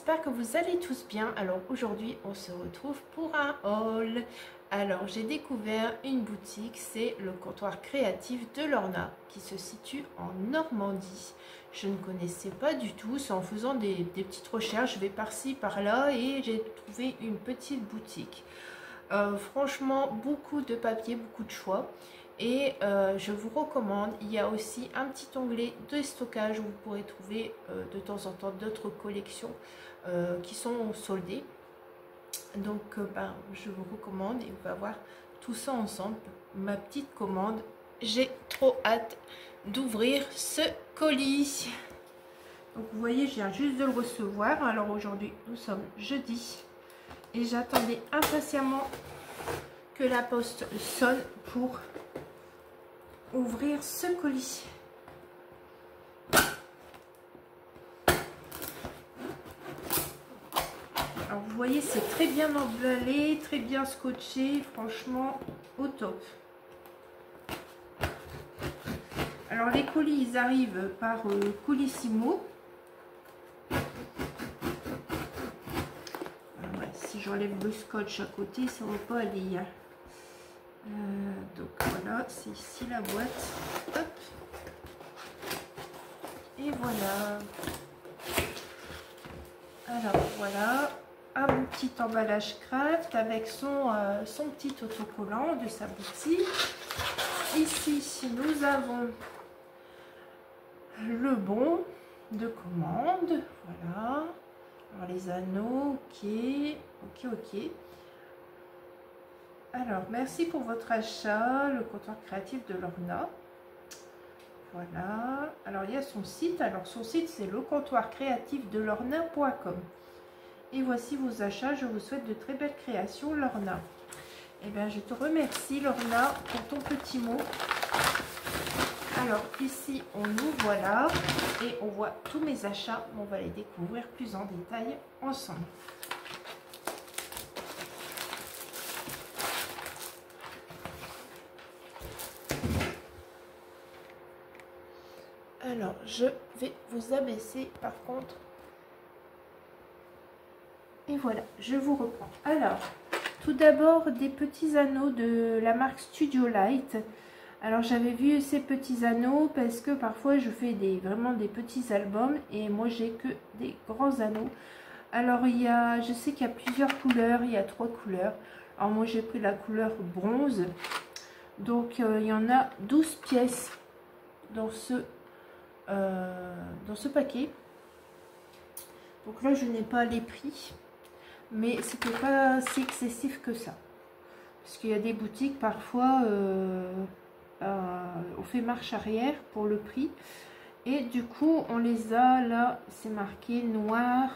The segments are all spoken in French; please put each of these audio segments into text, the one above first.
j'espère que vous allez tous bien. Alors aujourd'hui on se retrouve pour un haul. Alors j'ai découvert une boutique, c'est le comptoir créatif de Lorna qui se situe en Normandie. Je ne connaissais pas du tout, c'est en faisant des petites recherches, je vais par-ci par-là et j'ai trouvé une petite boutique. Franchement beaucoup de papier, beaucoup de choix. Et je vous recommande, il y a aussi un petit onglet de stockage où vous pourrez trouver de temps en temps d'autres collections qui sont soldées. Donc je vous recommande et on va voir tout ça ensemble. Ma petite commande, j'ai trop hâte d'ouvrir ce colis. Donc vous voyez, je viens juste de le recevoir. Alors aujourd'hui nous sommes jeudi et j'attendais impatiemment que la poste sonne pour ouvrir ce colis. Alors vous voyez, c'est très bien emballé, très bien scotché, franchement au top. Alors les colis ils arrivent par Colissimo. Ouais, si j'enlève le scotch à côté, ça ne va pas aller. Donc voilà, c'est ici la boîte. Hop. Et voilà. Alors voilà, un petit emballage craft avec son petit autocollant de sa boutique. Ici, nous avons le bon de commande. Voilà. Alors les anneaux, ok. Alors, merci pour votre achat, le comptoir créatif de Lorna. Voilà. Alors, il y a son site. Alors, son site, c'est le comptoir créatif de Lorna.com. Et voici vos achats. Je vous souhaite de très belles créations, Lorna. Eh bien, je te remercie, Lorna, pour ton petit mot. Alors, ici, on nous voilà. Et on voit tous mes achats. On va les découvrir plus en détail ensemble. Alors, je vais vous abaisser par contre. Et voilà, je vous reprends. Alors, tout d'abord, des petits anneaux de la marque Studio Light. Alors, j'avais vu ces petits anneaux parce que parfois, je fais vraiment des petits albums. Et moi, j'ai que des grands anneaux. Alors, je sais qu'il y a plusieurs couleurs. Il y a 3 couleurs. Alors, moi, j'ai pris la couleur bronze. Donc, il y en a 12 pièces dans ce paquet. Donc là je n'ai pas les prix, mais c'était pas si excessif que ça, parce qu'il y a des boutiques parfois on fait marche arrière pour le prix, et du coup on les a là, c'est marqué noir,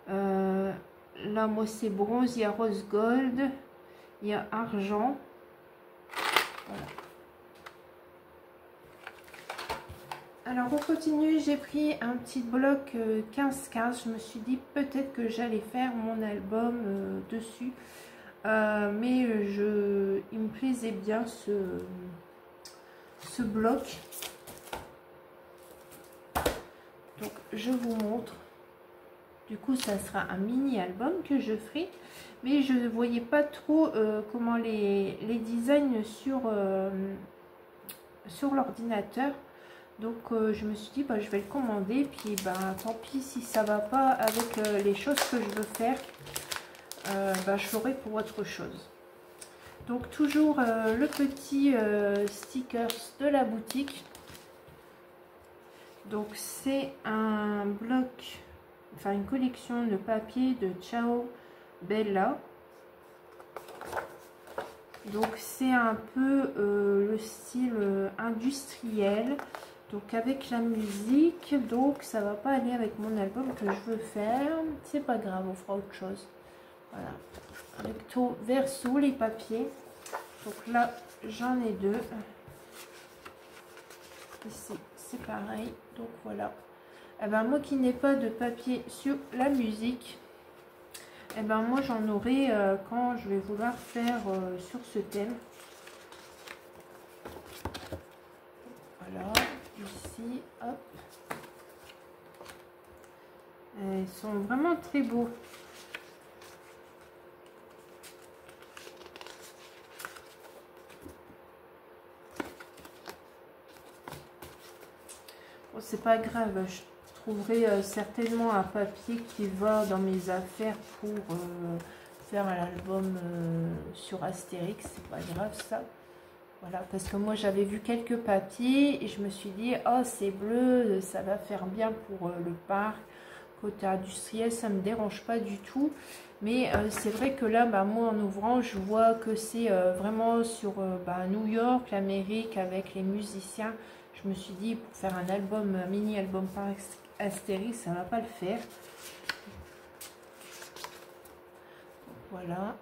là moi c'est bronze, il y a rose gold, il y a argent, voilà. Alors on continue, j'ai pris un petit bloc 15-15, je me suis dit peut-être que j'allais faire mon album dessus, mais il me plaisait bien ce bloc, donc je vous montre. Du coup ça sera un mini album que je ferai, mais je ne voyais pas trop comment les designs sur l'ordinateur. Donc je me suis dit je vais le commander, puis tant pis si ça va pas avec les choses que je veux faire, je ferai pour autre chose. Donc toujours le petit stickers de la boutique. Donc c'est un bloc, enfin une collection de papier de Ciao Bella. Donc c'est un peu le style industriel. Donc avec la musique, donc ça va pas aller avec mon album que je veux faire. C'est pas grave, on fera autre chose. Voilà. Recto verso les papiers. Donc là j'en ai 2. Ici c'est pareil. Donc voilà. Et moi qui n'ai pas de papier sur la musique, moi j'en aurai quand je vais vouloir faire sur ce thème. Voilà. Ici, hop. Ils sont vraiment très beaux. Bon, c'est pas grave, je trouverai certainement un papier qui va dans mes affaires pour faire un album sur Astérix. C'est pas grave ça. Voilà, parce que moi j'avais vu quelques papiers et je me suis dit, oh c'est bleu, ça va faire bien pour le parc. Côté industriel, ça me dérange pas du tout. Mais c'est vrai que là, bah, moi en ouvrant, je vois que c'est vraiment sur New York, l'Amérique, avec les musiciens. Je me suis dit, pour faire un album, un mini-album par Astérix, ça va pas le faire. Voilà.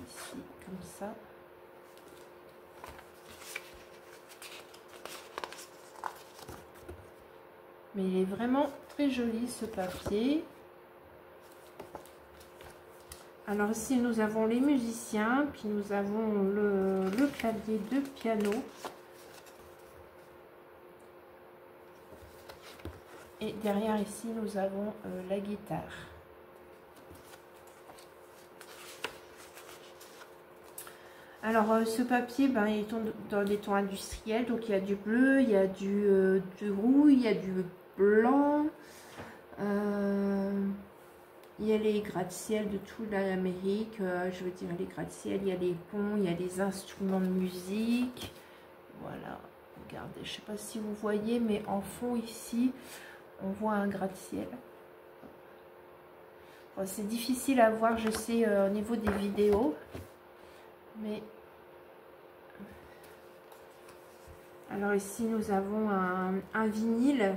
Ici, comme ça. Mais il est vraiment très joli ce papier. Alors ici nous avons les musiciens, puis nous avons le clavier de piano. Et derrière ici nous avons la guitare. Alors ce papier, ben, il est dans des tons industriels, donc il y a du bleu, il y a du rouge, il y a du blanc, il y a les gratte-ciel de toute l'Amérique, je veux dire les gratte-ciel, il y a les ponts, il y a les instruments de musique, voilà, regardez, je sais pas si vous voyez, mais en fond ici, on voit un gratte-ciel. Bon, c'est difficile à voir, je sais, au niveau des vidéos, mais... Alors ici nous avons un vinyle.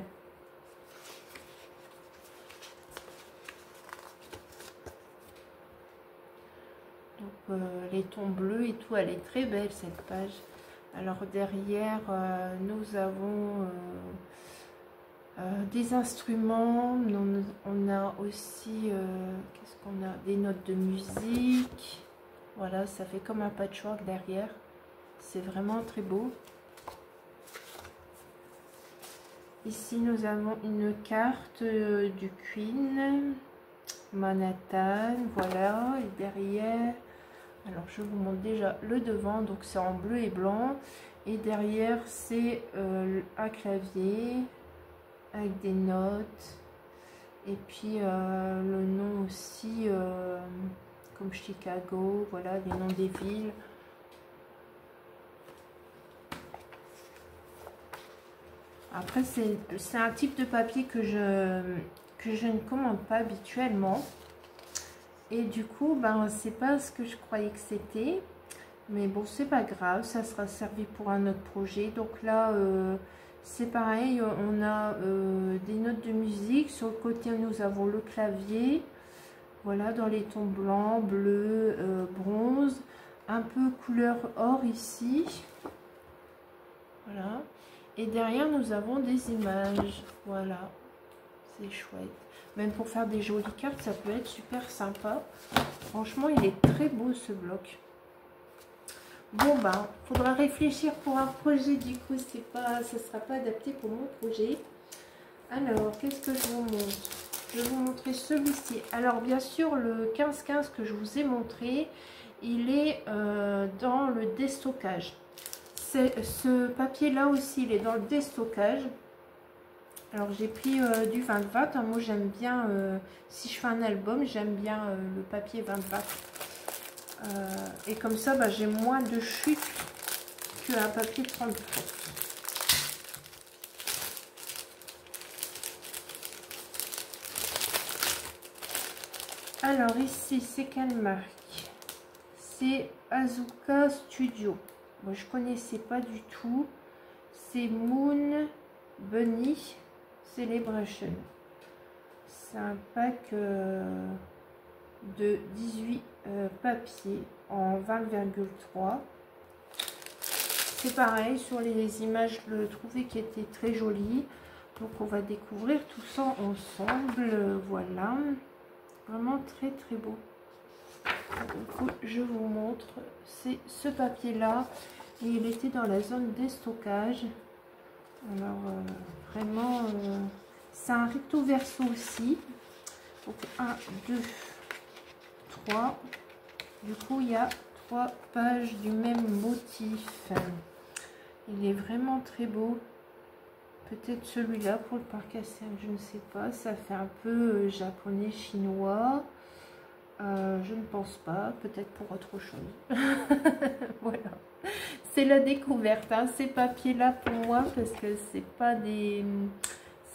Donc les tons bleus et tout, elle est très belle cette page. Alors derrière nous avons des instruments, on a aussi qu'est-ce qu'on a, des notes de musique. Voilà, ça fait comme un patchwork derrière, c'est vraiment très beau. Ici, nous avons une carte du Queen, Manhattan, voilà, et derrière, alors je vous montre déjà le devant, donc c'est en bleu et blanc, et derrière c'est un clavier avec des notes, et puis le nom aussi, comme Chicago, voilà, les noms des villes. Après, c'est un type de papier que je ne commande pas habituellement. Et du coup, ben, c'est pas ce que je croyais que c'était. Mais bon, c'est pas grave, ça sera servi pour un autre projet. Donc là, c'est pareil, on a des notes de musique. Sur le côté, nous avons le clavier. Voilà, dans les tons blanc, bleu, bronze. Un peu couleur or ici. Voilà. Et derrière, nous avons des images. Voilà, c'est chouette. Même pour faire des jolies cartes, ça peut être super sympa. Franchement, il est très beau ce bloc. Bon, ben, faudra réfléchir pour un projet. Du coup, ça sera pas adapté pour mon projet. Alors, qu'est-ce que je vous montre? Je vais vous montrer celui-ci. Alors, bien sûr, le 15-15 que je vous ai montré, il est dans le déstockage. Ce papier là aussi, il est dans le déstockage. Alors j'ai pris du 20-20. Moi j'aime bien, si je fais un album, j'aime bien le papier 20-20. Et comme ça, bah, j'ai moins de chute qu'un papier 30-30. Alors ici, c'est quelle marque? C'est Azuka Studio. Moi, je connaissais pas du tout. C'est Moon Bunny Celebration. C'est un pack de 18 papiers en 20,3. C'est pareil, sur les images, je le trouvais qui était très joli. Donc, on va découvrir tout ça ensemble. Voilà. Vraiment très, très beau. Donc, je vous montre, c'est ce papier là et il était dans la zone déstockage. Alors vraiment C'est un recto verso aussi. Donc 1, 2, 3. Du coup, il y a 3 pages du même motif. Il est vraiment très beau. Peut-être celui-là pour le parc à 5, je ne sais pas. Ça fait un peu japonais, chinois. Je ne pense pas. Peut-être pour autre chose. Voilà. C'est la découverte. Hein. Ces papiers-là pour moi, parce que c'est pas des...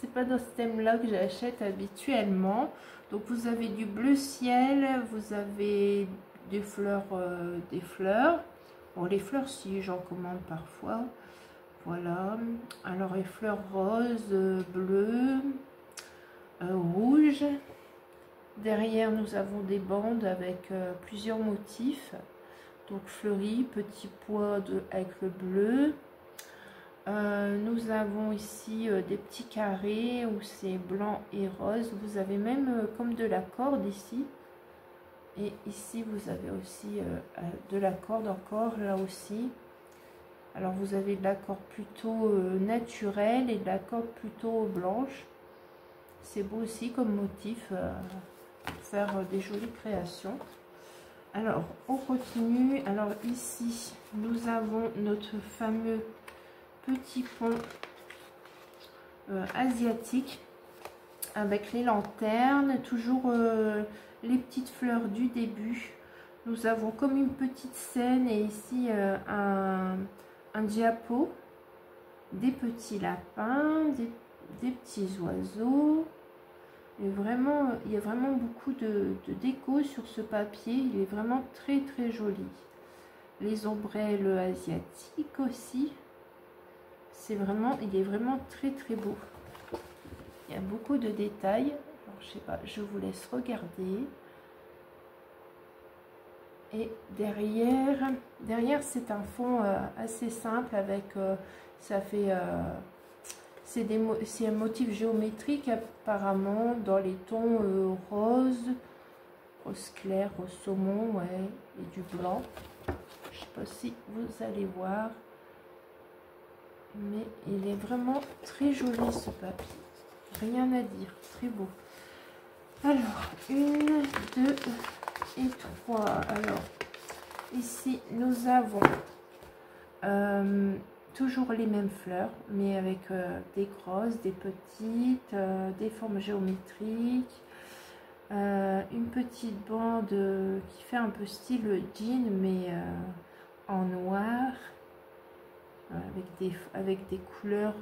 C'est pas dans ce thème-là que j'achète habituellement. Donc vous avez du bleu ciel, vous avez des fleurs, Bon, les fleurs, si j'en commande parfois. Voilà. Alors les fleurs roses, bleues, rouges. Derrière, nous avons des bandes avec plusieurs motifs. Donc fleuris, petits pois avec le bleu. Nous avons ici des petits carrés où c'est blanc et rose. Vous avez même comme de la corde ici. Et ici, vous avez aussi de la corde encore, là aussi. Alors, vous avez de la corde plutôt naturelle et de la corde plutôt blanche. C'est beau aussi comme motif pour faire des jolies créations. Alors, on continue. Alors, ici, nous avons notre fameux petit pont asiatique avec les lanternes, toujours les petites fleurs du début. Nous avons comme une petite scène et ici un diapo, des petits lapins, des petits oiseaux. Et vraiment, il y a vraiment beaucoup de déco sur ce papier. Il est vraiment très très joli. Les ombrelles asiatiques aussi. Il est vraiment très très beau. Il y a beaucoup de détails. Alors, je sais pas, je vous laisse regarder. Et derrière c'est un fond assez simple avec c'est un motif géométrique apparemment dans les tons rose clair, rose saumon, ouais, et du blanc. Je sais pas si vous allez voir. Mais il est vraiment très joli ce papier. Rien à dire. Très beau. Alors, 1, 2 et 3. Alors, ici, nous avons toujours les mêmes fleurs, mais avec des grosses, des petites, des formes géométriques. Une petite bande qui fait un peu style jean, mais en noir. Avec des couleurs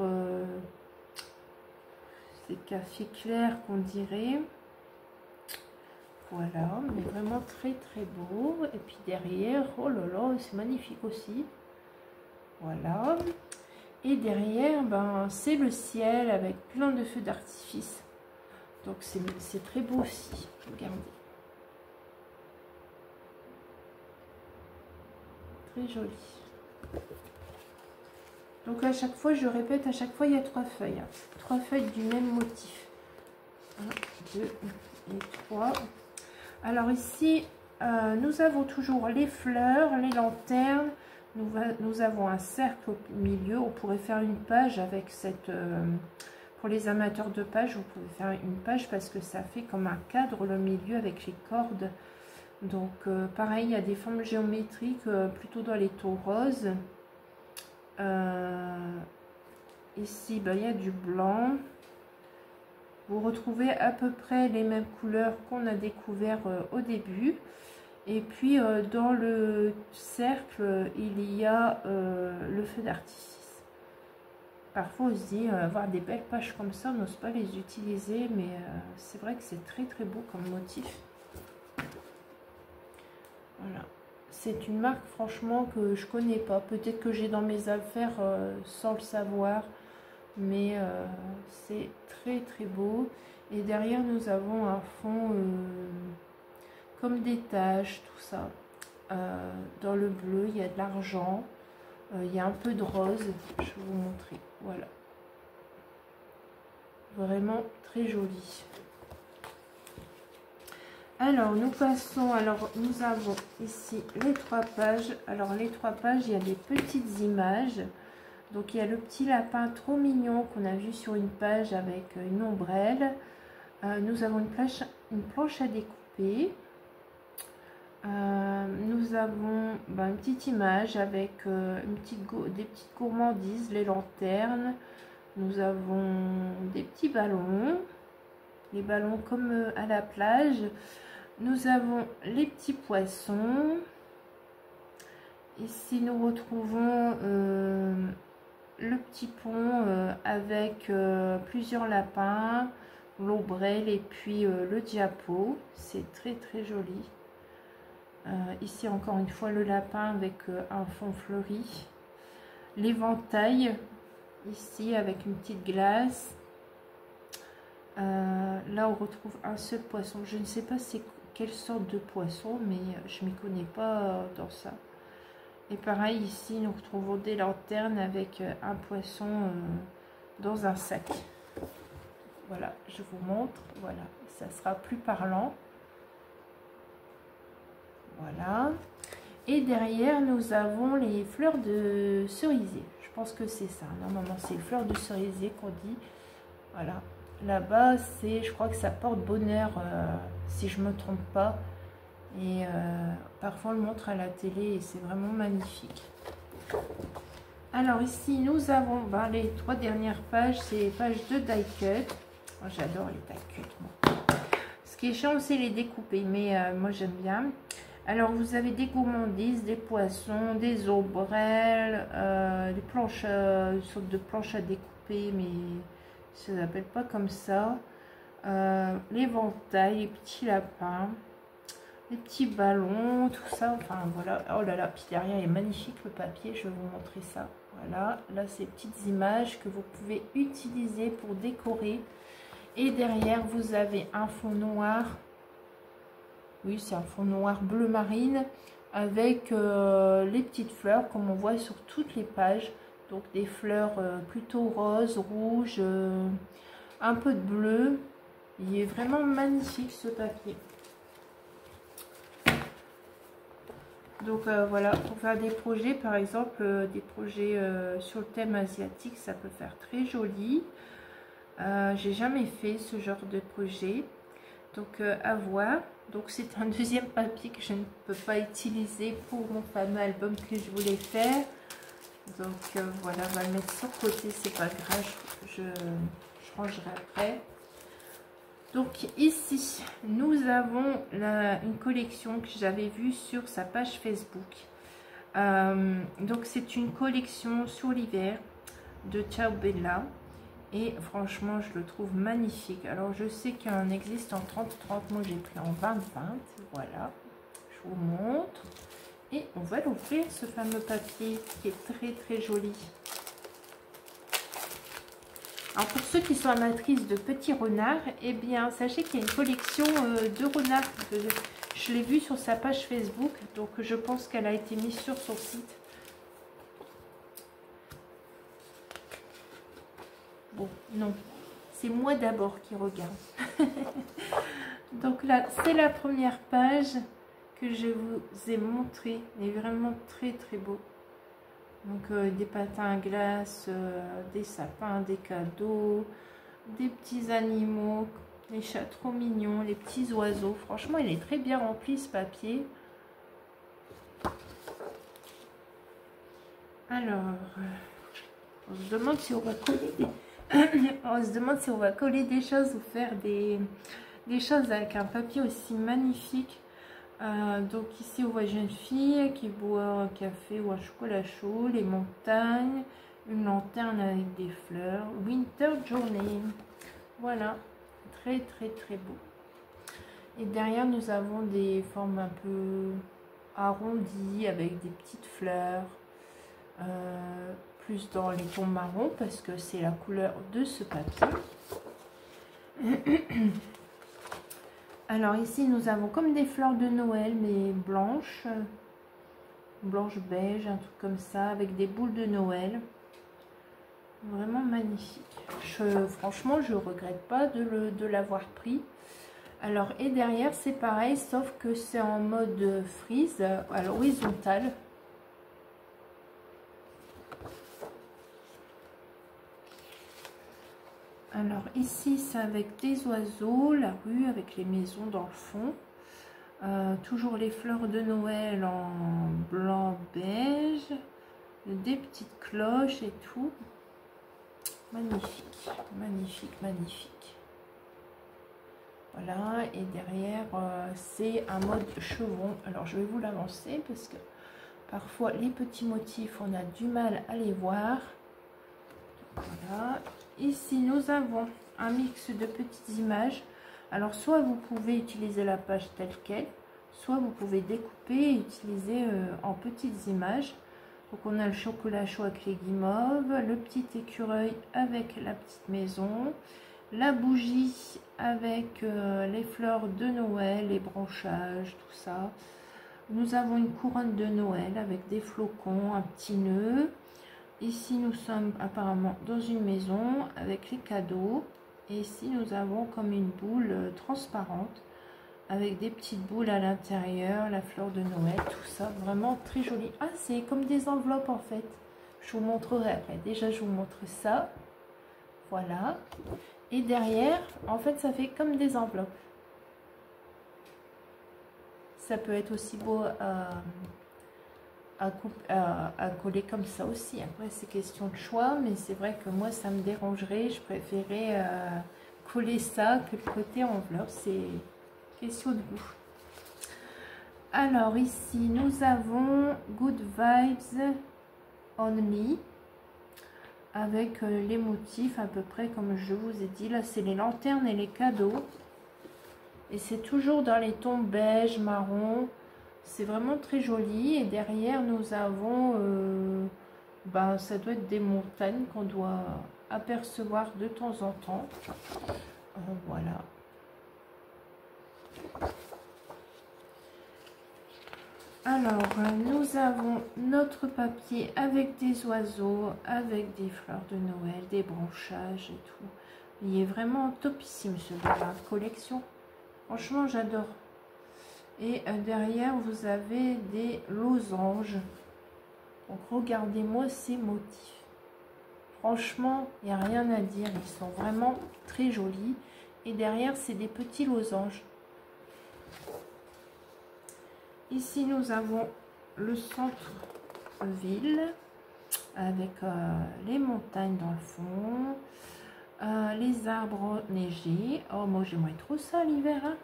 c'est café clair qu'on dirait. Voilà, mais vraiment très très beau. Et puis derrière, oh là là, c'est magnifique aussi. Voilà. Et derrière, ben, c'est le ciel avec plein de feux d'artifice. Donc c'est très beau aussi. Regardez. Très joli. Donc à chaque fois, je répète, à chaque fois, il y a 3 feuilles. 3 feuilles du même motif. 1, 2 et 3. Alors ici, nous avons toujours les fleurs, les lanternes. Nous avons un cercle au milieu. On pourrait faire une page avec cette... pour les amateurs de pages, vous pouvez faire une page parce que ça fait comme un cadre le milieu avec les cordes. Donc pareil, il y a des formes géométriques plutôt dans les tons roses. Ici, ben, il y a du blanc. Vous retrouvez à peu près les mêmes couleurs qu'on a découvert au début. Et puis dans le cercle, il y a le feu d'artifice. Parfois on se dit, avoir des belles pages comme ça, on n'ose pas les utiliser, mais c'est vrai que c'est très très beau comme motif. Voilà. C'est une marque franchement que je connais pas. Peut-être que j'ai dans mes affaires sans le savoir. Mais c'est très très beau. Et derrière nous avons un fond comme des taches, tout ça. Dans le bleu, il y a de l'argent. Il y a un peu de rose. Je vais vous montrer. Voilà. Vraiment très joli. Alors, nous passons, alors nous avons ici les 3 pages. Alors, les 3 pages, il y a des petites images. Donc il y a le petit lapin trop mignon qu'on a vu sur une page avec une ombrelle. Nous avons une planche à découper. Nous avons une petite image avec des petites gourmandises, les lanternes. Nous avons des petits ballons, les ballons comme à la plage. Nous avons les petits poissons. Ici nous retrouvons le petit pont avec plusieurs lapins, l'ombrelle et puis le diapo. C'est très très joli. Ici encore une fois le lapin avec un fond fleuri, l'éventail ici avec une petite glace. Là on retrouve un seul poisson, je ne sais pas c'est quelle sorte de poisson, mais je m'y connais pas dans ça. Et pareil ici nous retrouvons des lanternes avec un poisson dans un sac. Voilà, je vous montre, voilà, ça sera plus parlant. Voilà, et derrière nous avons les fleurs de cerisier. Je pense que c'est ça, normalement c'est les fleurs de cerisier qu'on dit. Voilà, là-bas c'est, je crois que ça porte bonheur si je me trompe pas. Et parfois on le montre à la télé et c'est vraiment magnifique. Alors ici nous avons les 3 dernières pages, c'est les pages de die cut. Oh, j'adore les die cut moi. Ce qui est chiant c'est les découper, mais moi j'aime bien. Alors vous avez des gourmandises, des poissons, des ombrelles, des planches, une sorte de planche à découper, mais ça ne s'appelle pas comme ça. L'éventail, les petits lapins, les petits ballons, tout ça. Enfin voilà. Oh là là, puis derrière il est magnifique le papier, je vais vous montrer ça. Voilà, là ces petites images que vous pouvez utiliser pour décorer. Et derrière vous avez un fond noir. Oui, c'est un fond noir bleu marine avec les petites fleurs comme on voit sur toutes les pages. Donc des fleurs plutôt roses, rouges, un peu de bleu. Il est vraiment magnifique ce papier. Donc voilà, pour faire des projets, par exemple, des projets sur le thème asiatique, ça peut faire très joli. J'ai jamais fait ce genre de projet. Donc à voir. Donc c'est un deuxième papier que je ne peux pas utiliser pour mon fameux album que je voulais faire. Donc voilà, on va le mettre sur le côté, c'est pas grave, je rangerai après. Donc ici, nous avons une collection que j'avais vue sur sa page Facebook. Donc c'est une collection sur l'hiver de Ciao Bella. Et franchement, je le trouve magnifique. Alors, je sais qu'il en existe en 30-30. Moi, j'ai pris en 20-20. Voilà. Je vous montre. Et on va l'ouvrir, ce fameux papier qui est très, très joli. Alors, pour ceux qui sont amatrices de petits renards, eh bien, sachez qu'il y a une collection de renards. Je l'ai vu sur sa page Facebook. Donc, je pense qu'elle a été mise sur son site. Bon, non, c'est moi d'abord qui regarde. Donc là, c'est la première page que je vous ai montrée. Elle est vraiment très très beau. Donc des patins à glace, des sapins, des cadeaux, des petits animaux, les chats trop mignons, les petits oiseaux. Franchement, il est très bien rempli ce papier. Alors, on se demande si on va coller des... On se demande si on va coller des choses ou faire des choses avec un papier aussi magnifique. Donc ici on voit une jeune fille qui boit un café ou un chocolat chaud, les montagnes, une lanterne avec des fleurs, Winter Journey. Voilà, très très très beau. Et derrière nous avons des formes un peu arrondies avec des petites fleurs. Plus dans les tons marron parce que c'est la couleur de ce papier. Alors ici nous avons comme des fleurs de Noël mais blanches, blanche beige, un truc comme ça avec des boules de Noël. Vraiment magnifique. Franchement je regrette pas de l'avoir pris. Alors et derrière c'est pareil sauf que c'est en mode frise à l'horizontale. Alors ici, c'est avec des oiseaux, la rue avec les maisons dans le fond. Toujours les fleurs de Noël en blanc beige, des petites cloches et tout. Magnifique, magnifique, magnifique. Voilà, et derrière, c'est un mode chevron. Alors, je vais vous l'avancer parce que parfois, les petits motifs, on a du mal à les voir. Voilà. Ici, nous avons un mix de petites images. Alors, soit vous pouvez utiliser la page telle qu'elle, soit vous pouvez découper et utiliser en petites images. Donc, on a le chocolat chaud avec les guimauves, le petit écureuil avec la petite maison, la bougie avec les fleurs de Noël, les branchages, tout ça. Nous avons une couronne de Noël avec des flocons, un petit nœud. Ici, nous sommes apparemment dans une maison avec les cadeaux. Et ici, nous avons comme une boule transparente avec des petites boules à l'intérieur, la fleur de Noël, tout ça. Vraiment très joli. Ah, c'est comme des enveloppes en fait. Je vous montrerai après. Déjà, je vous montre ça. Voilà. Et derrière, en fait, ça fait comme des enveloppes. Ça peut être aussi beau à coller comme ça aussi. Après, c'est question de choix, mais c'est vrai que moi, ça me dérangerait. Je préférais coller ça que le côté enveloppe. C'est question de goût. Alors, ici, nous avons Good Vibes Only. Avec les motifs à peu près comme je vous ai dit. Là, c'est les lanternes et les cadeaux. Et c'est toujours dans les tons beige, marron. C'est vraiment très joli. Et derrière, nous avons... ça doit être des montagnes qu'on doit apercevoir de temps en temps. Voilà. Alors, nous avons notre papier avec des oiseaux, avec des fleurs de Noël, des branchages et tout. Il est vraiment topissime celui-là, collection. Franchement, j'adore. Et derrière, vous avez des losanges. Donc, regardez-moi ces motifs. Franchement, il n'y a rien à dire. Ils sont vraiment très jolis. Et derrière, c'est des petits losanges. Ici, nous avons le centre-ville avec les montagnes dans le fond, les arbres neigés. Oh, moi, j'aimerais trop ça l'hiver. Hein.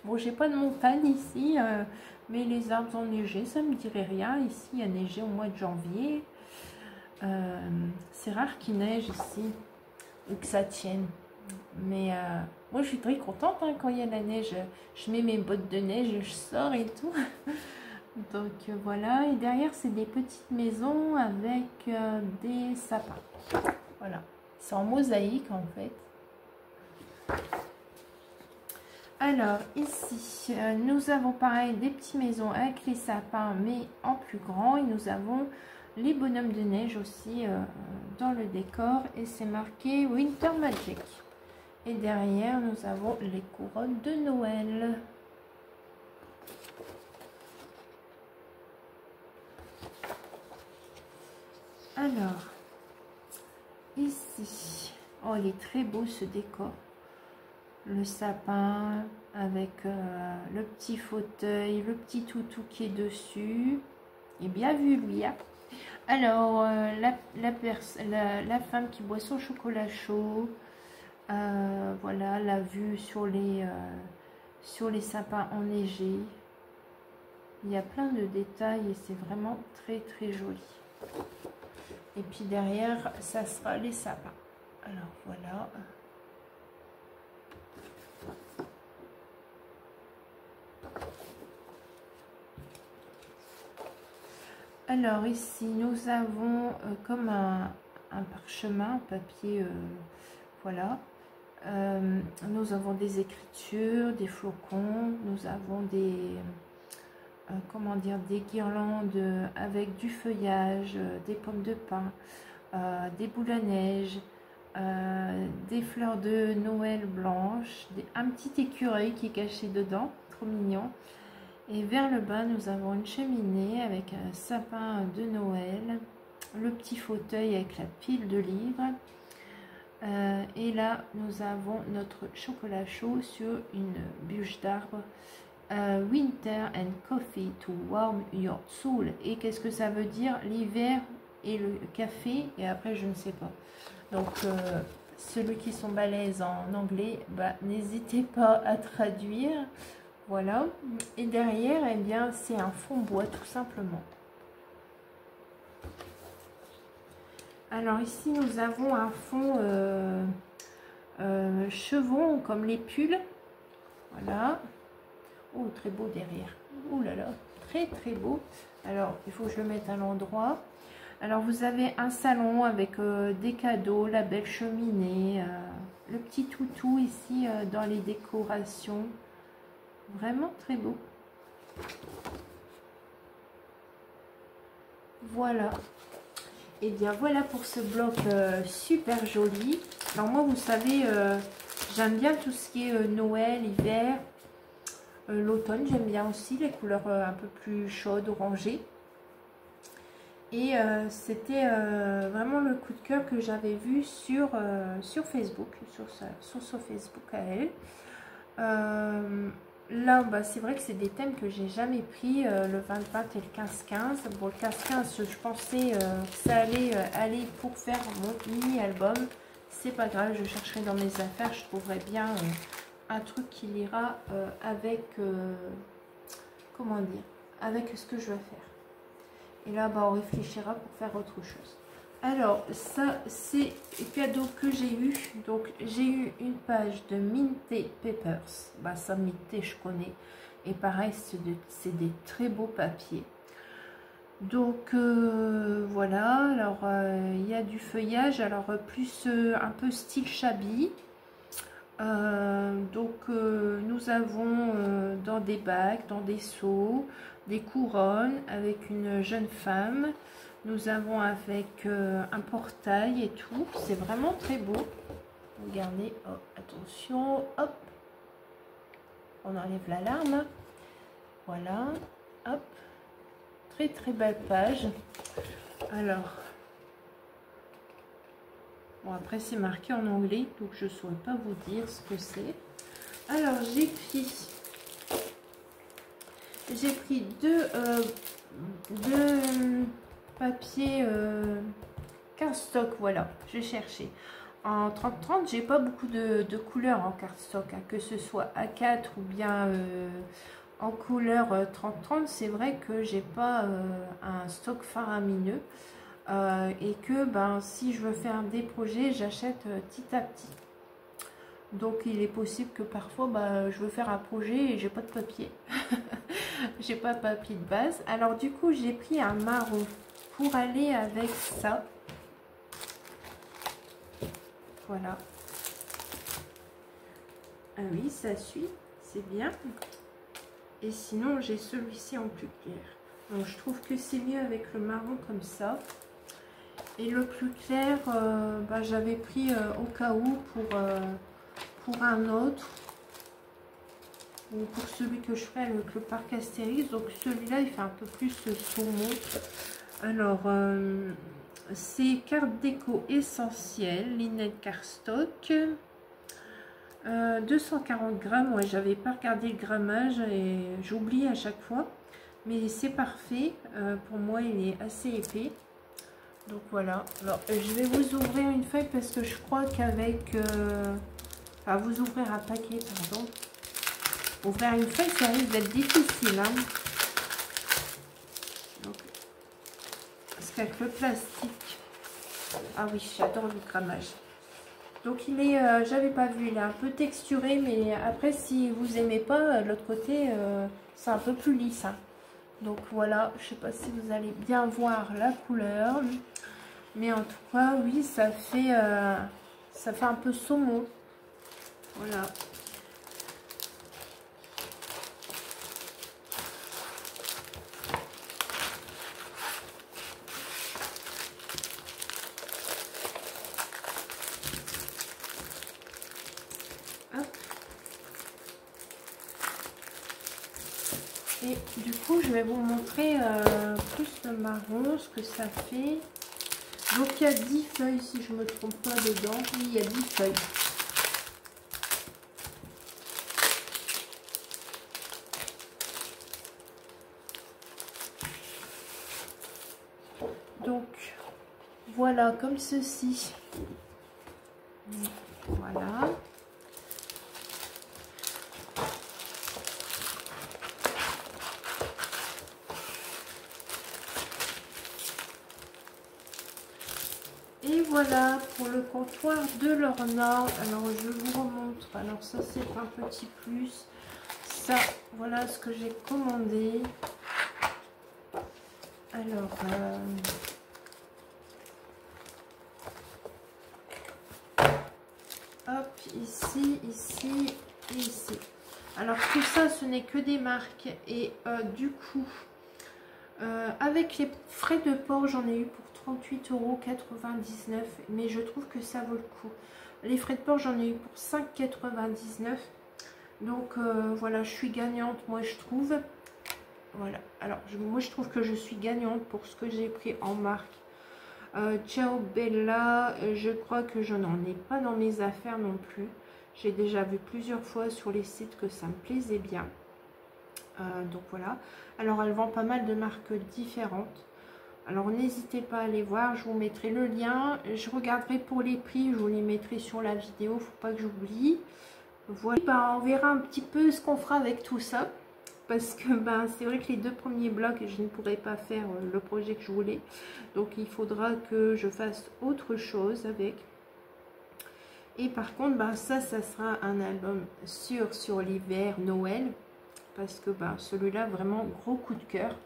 Bon, j'ai pas de montagne ici, mais les arbres enneigés, ça me dirait rien. Ici, il y a neigé au mois de janvier. C'est rare qu'il neige ici ou que ça tienne. Mais moi, je suis très contente hein, quand il y a la neige. Je mets mes bottes de neige, je sors et tout. Donc voilà. Et derrière, c'est des petites maisons avec des sapins. Voilà. C'est en mosaïque en fait. Alors ici, nous avons pareil des petites maisons avec les sapins, mais en plus grand. Et nous avons les bonhommes de neige aussi dans le décor. Et c'est marqué Winter Magic. Et derrière, nous avons les couronnes de Noël. Alors, ici, oh, il est très beau ce décor. Le sapin avec le petit fauteuil, le petit toutou qui est dessus. Et bien vu, lui. Hein. Alors, la femme qui boit son chocolat chaud. Voilà la vue sur les sapins enneigés. Il y a plein de détails et c'est vraiment très très joli. Et puis derrière, ça sera les sapins. Alors voilà. Alors ici, nous avons comme un parchemin, un papier, voilà. Nous avons des écritures, des flocons, nous avons des comment dire, des guirlandes avec du feuillage, des pommes de pin, des boules à neige, des fleurs de Noël blanches, un petit écureuil qui est caché dedans, trop mignon. Et vers le bas, nous avons une cheminée avec un sapin de Noël, le petit fauteuil avec la pile de livres. Et là, nous avons notre chocolat chaud sur une bûche d'arbre. Winter and coffee to warm your soul. Et qu'est-ce que ça veut dire? L'hiver et le café. Et après, je ne sais pas. Donc, ceux qui sont balèzes en anglais, bah, n'hésitez pas à traduire. Voilà. Et derrière, eh bien, c'est un fond bois, tout simplement. Alors ici, nous avons un fond chevron, comme les pulls. Voilà. Oh, très beau derrière. Oh là là, très très beau. Alors, il faut que je le mette à l'endroit. Alors, vous avez un salon avec des cadeaux, la belle cheminée, le petit toutou ici dans les décorations. Vraiment très beau. Voilà. Et bien voilà pour ce bloc super joli. Alors moi, vous savez, j'aime bien tout ce qui est Noël, hiver, l'automne. J'aime bien aussi les couleurs un peu plus chaudes, orangées. Et c'était vraiment le coup de cœur que j'avais vu sur Facebook, sur son Facebook à elle. Là, bah, c'est vrai que c'est des thèmes que j'ai jamais pris, le 20-20 et le 15-15. Bon, le 15-15, je pensais que ça allait aller pour faire mon mini-album. C'est pas grave, je chercherai dans mes affaires, je trouverai bien un truc qui ira avec, comment dire, avec ce que je vais faire. Et là, bah, on réfléchira pour faire autre chose. Alors, ça, c'est le cadeau que j'ai eu. Donc, j'ai eu une page de Minté Papers. Bah, ça, Minté, je connais. Et pareil, c'est des très beaux papiers. Donc, voilà. Alors, il y a du feuillage. Alors, plus un peu style shabby. Donc, nous avons dans des bacs, dans des seaux, des couronnes avec une jeune femme. Nous avons avec un portail et tout. C'est vraiment très beau. Regardez. Oh, attention. Hop. On enlève l'alarme. Voilà. Hop. Très très belle page. Alors. Bon, après c'est marqué en anglais. Donc je ne saurais pas vous dire ce que c'est. Alors j'ai pris deux papier cardstock. Voilà, je cherchais en 30-30. J'ai pas beaucoup de couleurs en cardstock, hein, que ce soit A4 ou bien en couleur 30-30. C'est vrai que j'ai pas un stock faramineux et que ben si je veux faire des projets, j'achète petit à petit. Donc il est possible que parfois je veux faire un projet et j'ai pas de papier. J'ai pas de papier de base. Alors du coup j'ai pris un marron pour aller avec ça. Voilà. Ah oui, ça suit, c'est bien. Et sinon j'ai celui-ci en plus clair. Donc je trouve que c'est mieux avec le marron comme ça. Et le plus clair, j'avais pris au cas où pour un autre. Ou pour celui que je ferai avec le parc Astérix. Donc celui-là il fait un peu plus saumon. Alors c'est carte déco essentielle, Linette cardstock, 240 grammes. Ouais, j'avais pas regardé le grammage et j'oublie à chaque fois, mais c'est parfait. Pour moi il est assez épais. Donc voilà. Alors je vais vous ouvrir une feuille parce que je crois qu'avec vous ouvrir un paquet, pardon. Ouvrir une feuille, ça risque d'être difficile, hein. Donc, parce qu'avec le plastique, ah oui, j'adore le grammage. Donc il est, j'avais pas vu, il est un peu texturé, mais après si vous aimez pas, de l'autre côté, c'est un peu plus lisse, hein. Donc voilà, je sais pas si vous allez bien voir la couleur, mais en tout cas, oui, ça fait un peu saumon. Voilà. Et du coup, je vais vous montrer plus le marron, ce que ça fait. Donc il y a 10 feuilles si je ne me trompe pas dedans. Oui, il y a 10 feuilles. Donc voilà, comme ceci. Voilà. Et voilà pour le comptoir de l'Orna. Alors je vous remontre. Alors ça c'est un petit plus. Ça, voilà ce que j'ai commandé. Alors hop, ici, ici et ici. Alors tout ça ce n'est que des marques. Et du coup avec les frais de port j'en ai eu pour 38,99 €, mais je trouve que ça vaut le coup. Les frais de port j'en ai eu pour 5,99 €. Donc voilà, je suis gagnante, moi je trouve. Voilà, alors moi je trouve que je suis gagnante pour ce que j'ai pris en marque. Ciao Bella, je crois que je n'en ai pas dans mes affaires non plus. J'ai déjà vu plusieurs fois sur les sites que ça me plaisait bien. Donc voilà, alors elle vend pas mal de marques différentes. Alors n'hésitez pas à aller voir, je vous mettrai le lien. Je regarderai pour les prix, je vous les mettrai sur la vidéo, faut pas que j'oublie. Voilà, ben, on verra un petit peu ce qu'on fera avec tout ça. Parce que ben, c'est vrai que les 2 premiers blocs, je ne pourrais pas faire le projet que je voulais. Donc il faudra que je fasse autre chose avec. Et par contre, ben, ça sera un album sur l'hiver, Noël. Parce que ben, celui-là, vraiment gros coup de cœur.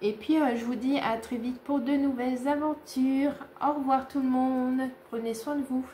Et puis je vous dis à très vite pour de nouvelles aventures. Au revoir tout le monde. Prenez soin de vous.